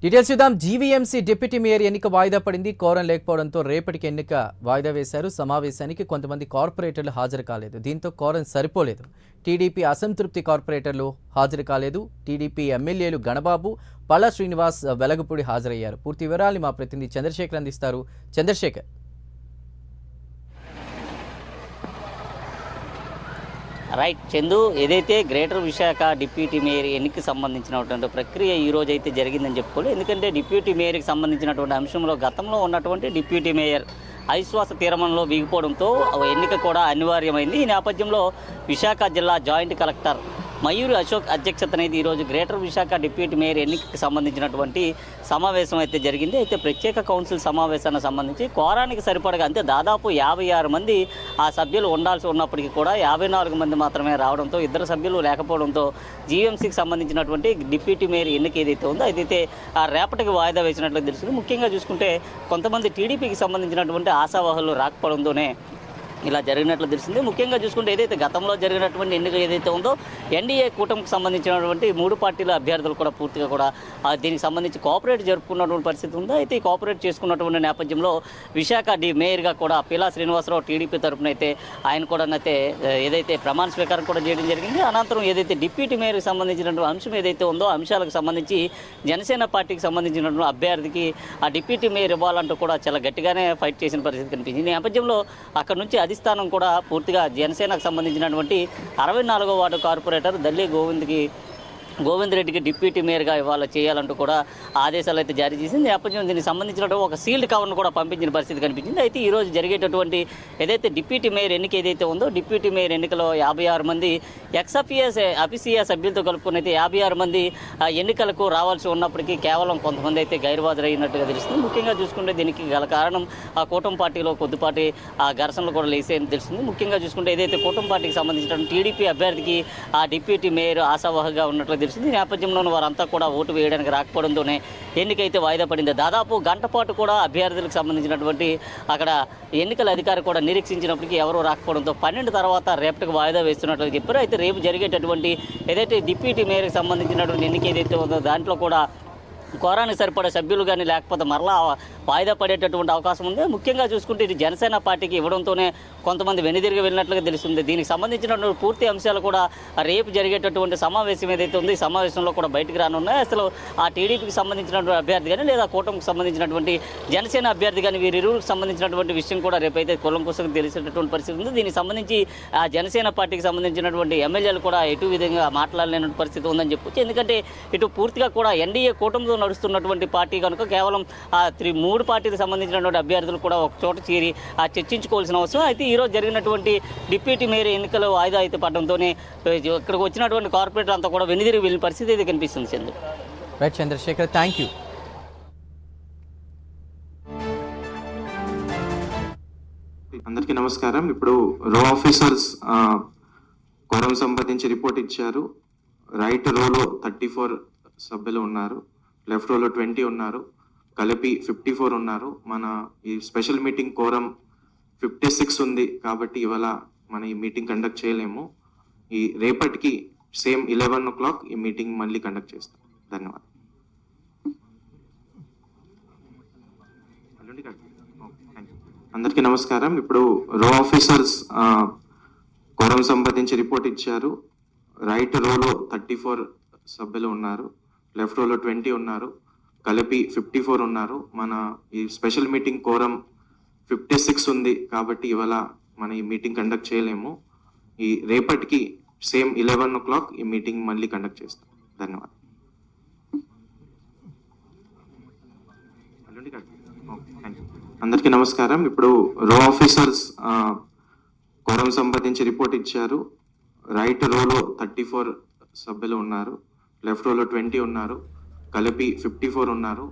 Details చూద్దాం. GVMC deputy mayor ఎన్నిక వాయిదా పడింది. కోరం లేకపోవడంతో రేపటికి ఎన్నిక వాయిదా వేశారు. సమావేశానికి కొంతమంది కార్పొరేటర్లు హాజరు కాలేదు. దీంతో కోరం సరిపోలేదు. టీడీపీ అసంతృప్తి కార్పొరేటర్లు హాజరు కాలేదు. టీడీపీ ఎమ్మెల్యేలు గణబాబు, పల్లా శ్రీనివాస్, వెలగపూడి హాజరయ్యారు. పూర్తి వివరాలు మా ప్రతినిధి చంద్రశేఖర్ అందిస్తారు. చంద్రశేఖర్. రైట్ చందు, ఏదైతే గ్రేటర్ విశాఖ డిప్యూటీ మేయర్ ఎన్నికకి సంబంధించినటువంటి ప్రక్రియ ఈ రోజు అయితే జరిగిందని చెప్పుకోవాలి. ఎందుకంటే డిప్యూటీ మేయర్కి సంబంధించినటువంటి అంశంలో గతంలో ఉన్నటువంటి డిప్యూటీ మేయర్ అవిశ్వాస తీర్మానంలో వీగిపోవడంతో ఎన్నిక కూడా అనివార్యమైంది. ఈ నేపథ్యంలో విశాఖ జిల్లా జాయింట్ కలెక్టర్ మయూరి అశోక్ అధ్యక్షత అనేది ఈరోజు గ్రేటర్ విశాఖ డిప్యూటీ మేయర్ ఎన్నికకి సంబంధించినటువంటి సమావేశం అయితే జరిగింది. అయితే ప్రత్యేక కౌన్సిల్ సమావేశానికి సంబంధించి కోరానికి సరిపడగా అంతే దాదాపు 56 మంది ఆ సభ్యులు ఉండాల్సి ఉన్నప్పటికీ కూడా 54 మంది మాత్రమే రావడంతో, ఇద్దరు సభ్యులు లేకపోవడంతో జీఎంసీకి సంబంధించినటువంటి డిప్యూటీ మేయర్ ఎన్నిక ఏదైతే ఉందో అదైతే రేపటికి వాయిదా వేసినట్లు తెలుస్తుంది. ముఖ్యంగా చూసుకుంటే కొంతమంది టీడీపీకి సంబంధించినటువంటి ఆశావాహులు రాకపోవడంతోనే ఇలా జరిగినట్లు తెలిసింది. ముఖ్యంగా చూసుకుంటే ఏదైతే గతంలో జరిగినటువంటి ఎన్నిక ఏదైతే ఉందో ఎన్డీఏ కూటమికి సంబంధించినటువంటి 3 పార్టీల అభ్యర్థులు కూడా పూర్తిగా కూడా దీనికి సంబంధించి కోఆపరేట్ జరుపుకున్నటువంటి పరిస్థితి ఉంది. అయితే ఈ కోఆపరేట్ చేసుకున్నటువంటి నేపథ్యంలో విశాఖ మేయర్గా కూడా పిల్లా శ్రీనివాసరావు టీడీపీ తరఫున అయితే ఆయన కూడా అయితే ఏదైతే ప్రమాణ స్వీకారం కూడా చేయడం జరిగింది. అనంతరం ఏదైతే డిప్యూటీ మేయర్కి సంబంధించినటువంటి అంశం ఏదైతే ఉందో అంశాలకు సంబంధించి జనసేన పార్టీకి సంబంధించినటువంటి అభ్యర్థికి ఆ డిప్యూటీ మేయర్ ఇవ్వాలంటూ కూడా చాలా గట్టిగానే ఫైట్ చేసిన పరిస్థితి కనిపించింది. ఈ నేపథ్యంలో అక్కడ నుంచి అధిష్టానం కూడా పూర్తిగా జనసేనకు సంబంధించినటువంటి 64వ వార్డు కార్పొరేటర్ దల్లి గోవింద్ రెడ్డికి డిప్యూటీ మేయర్గా ఇవాళ చేయాలంటూ కూడా ఆదేశాలు అయితే జారీ చేసింది. నేపథ్యం దీనికి సంబంధించినటువంటి ఒక సీల్డ్ కవర్ను కూడా పంపించిన పరిస్థితి కనిపించింది. అయితే ఈరోజు జరిగేటటువంటి ఏదైతే డిప్యూటీ మేయర్ ఎన్నిక ఏదైతే ఉందో డిప్యూటీ మేయర్ ఎన్నికలో 56 మంది అఫీసియా సభ్యులతో కలుపుకొని అయితే 56 మంది ఎన్నికలకు రావాల్సి ఉన్నప్పటికీ కేవలం కొంతమంది అయితే గైర్హాజరైనట్టుగా తెలుస్తుంది. ముఖ్యంగా చూసుకుంటే దీనికి గల కారణం ఆ కూటమి పార్టీలో కొద్దిపాటి ఘర్షణలు కూడా లేసాయని తెలుస్తుంది. ముఖ్యంగా చూసుకుంటే ఏదైతే కూటమి పార్టీకి సంబంధించిన టీడీపీ అభ్యర్థికి ఆ డిప్యూటీ మేయర్ ఆశావాహగా ఉన్నట్లు తెలిసింది. ఈ నేపథ్యంలోనూ వారంతా కూడా ఓటు వేయడానికి రాకపోవడంతోనే ఎన్నికైతే వాయిదా పడింది. దాదాపు గంట పాటు కూడా అభ్యర్థులకు సంబంధించినటువంటి అక్కడ ఎన్నికల అధికారి కూడా నిరీక్షించినప్పటికీ ఎవరూ రాకపోవడంతో 12 తర్వాత రేపటికి వాయిదా వేస్తున్నట్లు చెప్పారు. అయితే రేపు జరిగేటటువంటి ఏదైతే డిప్యూటీ మేయర్కి సంబంధించినటువంటి ఎన్నిక ఏదైతే ఉందో దాంట్లో కూడా కోరానికి సరిపడే సభ్యులు కానీ లేకపోతే మరలా వాయిదా పడేటటువంటి అవకాశం ఉంది. ముఖ్యంగా చూసుకుంటే ఇది జనసేన పార్టీకి ఇవ్వడంతోనే కొంతమంది వెనుదిరిగి వెళ్ళినట్లుగా తెలుస్తుంది. దీనికి సంబంధించినటువంటి పూర్తి అంశాలు కూడా రేపు జరిగేటటువంటి సమావేశం ఏదైతే ఉందో ఈ సమావేశంలో కూడా బయటకు రానున్నాయి. అసలు ఆ టీడీపీకి సంబంధించినటువంటి అభ్యర్థి కానీ లేదా కూటమికి సంబంధించినటువంటి జనసేన అభ్యర్థి కానీ వీరిరువురికి సంబంధించినటువంటి విషయం కూడా రేపైతే కులం కోసం తెలిసేటటువంటి పరిస్థితి ఉంది. దీనికి సంబంధించి ఆ జనసేన పార్టీకి సంబంధించినటువంటి ఎమ్మెల్యేలు కూడా ఎటు విధంగా మాట్లాడలేని పరిస్థితి ఉందని చెప్పొచ్చు. ఎందుకంటే ఇటు పూర్తిగా కూడా ఎన్డీఏ కూటమితో నడుస్తున్నటువంటి పార్టీ కనుక కేవలం 3 పార్టీలకు సంబంధించినటువంటి అభ్యర్థులు కూడా ఒక చోట చేరి చర్చించుకోవాల్సిన అవసరం. అయితే ఈరోజు జరిగినటువంటి డిప్యూటీ మేయర్ ఎన్నికలు వాయిదా అయితే పడడంతోనే ఇక్కడికి వచ్చినటువంటి కార్పొరేటర్ అంతా కూడా వెనుదిరిగి వెళ్ళిన పరిస్థితి అయితే కనిపిస్తుంది. Chandra. Right Chandrashekar, thank you. అందరికీ నమస్కారం. ఇప్పుడు రో ఆఫీసర్స్ కోరం సంబంధించి రిపోర్ట్ ఇచ్చారు. రైట్ రోలో 34 సభ్యులు ఉన్నారు, లెఫ్ట్ రోలో 20 ఉన్నారు, కలిపి 54 ఉన్నారు. మన ఈ స్పెషల్ మీటింగ్ కోరం 56 ఉంది కాబట్టి ఇవాళ మన ఈ మీటింగ్ కండక్ట్ చేయలేము. ఈ రేపటికి సేమ్ 11 o'clock ఈ మీటింగ్ మళ్ళీ కండక్ట్ చేస్తాం. ధన్యవాదాలు. అందరికీ నమస్కారం. ఇప్పుడు రో ఆఫీసర్స్ కోరం సంబంధించి రిపోర్ట్ ఇచ్చారు. రైట్ రోలో 34 సభ్యులు ఉన్నారు, లెఫ్ట్ రోలో 20 ఉన్నారు, కలిపి 54 ఉన్నారు. మన ఈ స్పెషల్ మీటింగ్ కోరం 56 ఉంది కాబట్టి ఇవాళ మన ఈ మీటింగ్ కండక్ట్ చేయలేము. ఈ రేపటికి సేమ్ 11 o'clock ఈ మీటింగ్ మళ్ళీ కండక్ట్ చేస్తాం. ధన్యవాదాలు. అందరికీ నమస్కారం. ఇప్పుడు రో ఆఫీసర్స్ కోరం సంబంధించి రిపోర్ట్ ఇచ్చారు. రైట్ రోలో 34 సభ్యులు ఉన్నారు, లెఫ్ట్ రోలో 20 ఉన్నారు, కలిపి 54 ఉన్నారు.